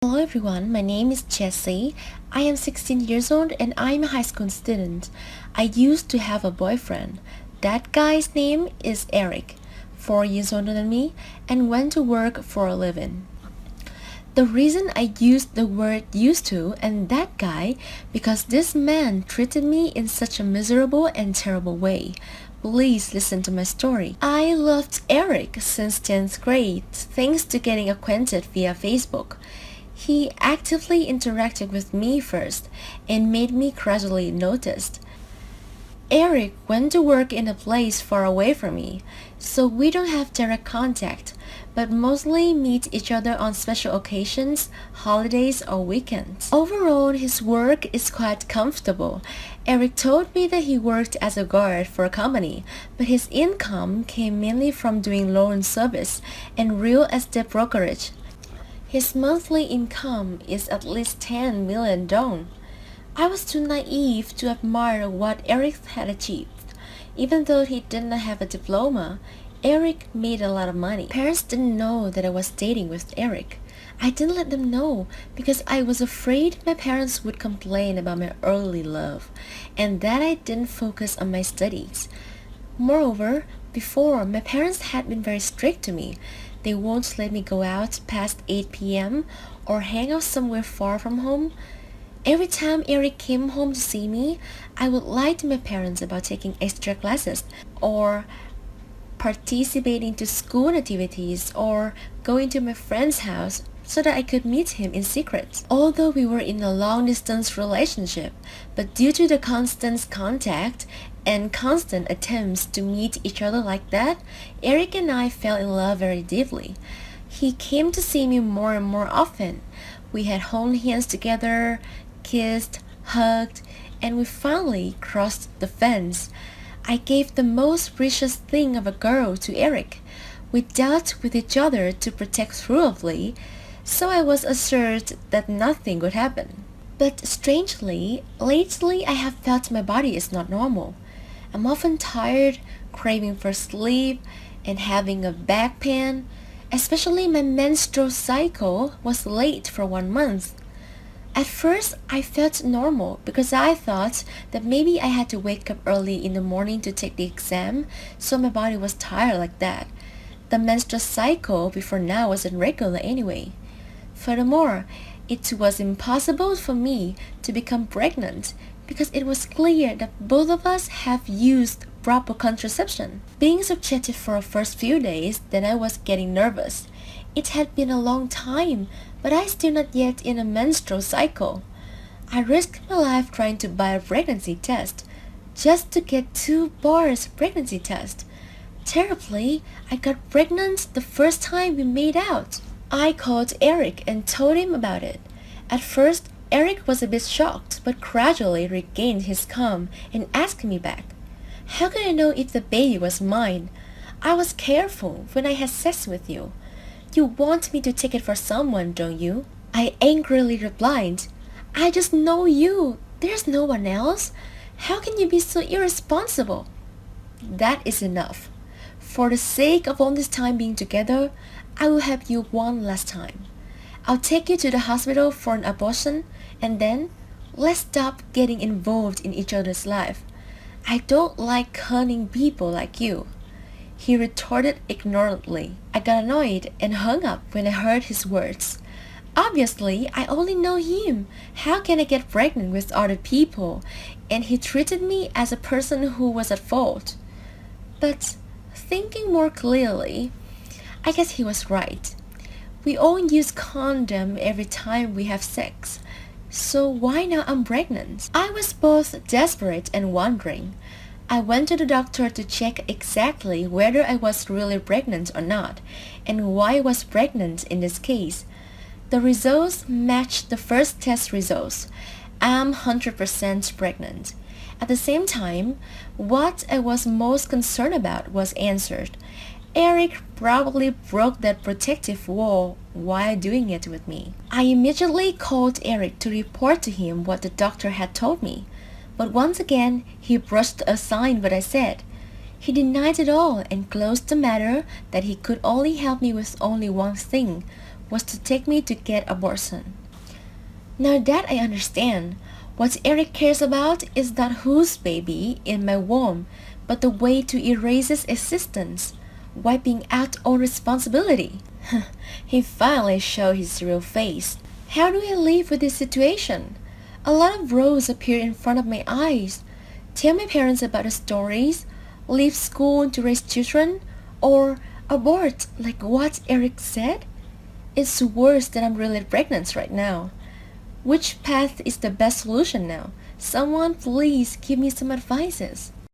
Hello everyone, my name is Jessie. I am 16 years old and I'm a high school student. I used to have a boyfriend. That guy's name is Eric, 4 years older than me, and went to work for a living. The reason I used the word used to and that guy because this man treated me in such a miserable and terrible way. Please listen to my story. I loved Eric since 10th grade thanks to getting acquainted via Facebook. He actively interacted with me first and made me gradually noticed. Eric went to work in a place far away from me, so we don't have direct contact, but mostly meet each other on special occasions, holidays, or weekends. Overall, his work is quite comfortable. Eric told me that he worked as a guard for a company, but his income came mainly from doing loan service and real estate brokerage. His monthly income is at least 10 million dong. I was too naive to admire what Eric had achieved. Even though he didn't have a diploma, Eric made a lot of money. Parents didn't know that I was dating with Eric. I didn't let them know because I was afraid my parents would complain about my early love and that I didn't focus on my studies. Moreover, before, my parents had been very strict to me. They won't let me go out past 8 p.m. or hang out somewhere far from home. Every time Eric came home to see me, I would lie to my parents about taking extra classes or participating to school activities or going to my friend's house so that I could meet him in secret. Although we were in a long-distance relationship, but due to the constant contact and constant attempts to meet each other like that, Eric and I fell in love very deeply. He came to see me more and more often. We had held hands together, kissed, hugged, and we finally crossed the fence. I gave the most precious thing of a girl to Eric. We dealt with each other to protect thoroughly, so I was assured that nothing would happen. But strangely, lately I have felt my body is not normal. I'm often tired, craving for sleep, and having a back pain. Especially my menstrual cycle was late for 1 month. At first, I felt normal because I thought that maybe I had to wake up early in the morning to take the exam, so my body was tired like that. The menstrual cycle before now wasn't regular anyway. Furthermore, it was impossible for me to become pregnant because it was clear that both of us have used proper contraception. Being subjected for the first few days, then I was getting nervous. It had been a long time, but I still not yet in a menstrual cycle. I risked my life trying to buy a pregnancy test, just to get 2 bars pregnancy test. Terribly, I got pregnant the first time we made out. I called Eric and told him about it. At first, Eric was a bit shocked, but gradually regained his calm and asked me back. How could I know if the baby was mine? I was careful when I had sex with you. You want me to take it for someone, don't you? I angrily replied, I just know you. There's no one else. How can you be so irresponsible? That is enough. For the sake of all this time being together, I will have you one last time. I'll take you to the hospital for an abortion, and then let's stop getting involved in each other's life. I don't like cunning people like you. He retorted ignorantly. I got annoyed and hung up when I heard his words. Obviously, I only know him. How can I get pregnant with other people? And he treated me as a person who was at fault. But thinking more clearly, I guess he was right. We all use condom every time we have sex. So why now I'm pregnant? I was both desperate and wondering. I went to the doctor to check exactly whether I was really pregnant or not, and why I was pregnant in this case. The results matched the first test results. I'm 100% pregnant. At the same time, what I was most concerned about was answered. Eric probably broke that protective wall while doing it with me. I immediately called Eric to report to him what the doctor had told me. But once again, he brushed aside what I said. He denied it all and closed the matter that he could only help me with only one thing, was to take me to get abortion. Now that I understand, what Eric cares about is not whose baby in my womb, but the way to erase his existence, wiping out all responsibility. He finally showed his real face. How do I live with this situation? A lot of rows appear in front of my eyes. Tell my parents about the stories, leave school to raise children, or abort like what Eric said? It's worse than I'm really pregnant right now. Which path is the best solution now? Someone please give me some advices.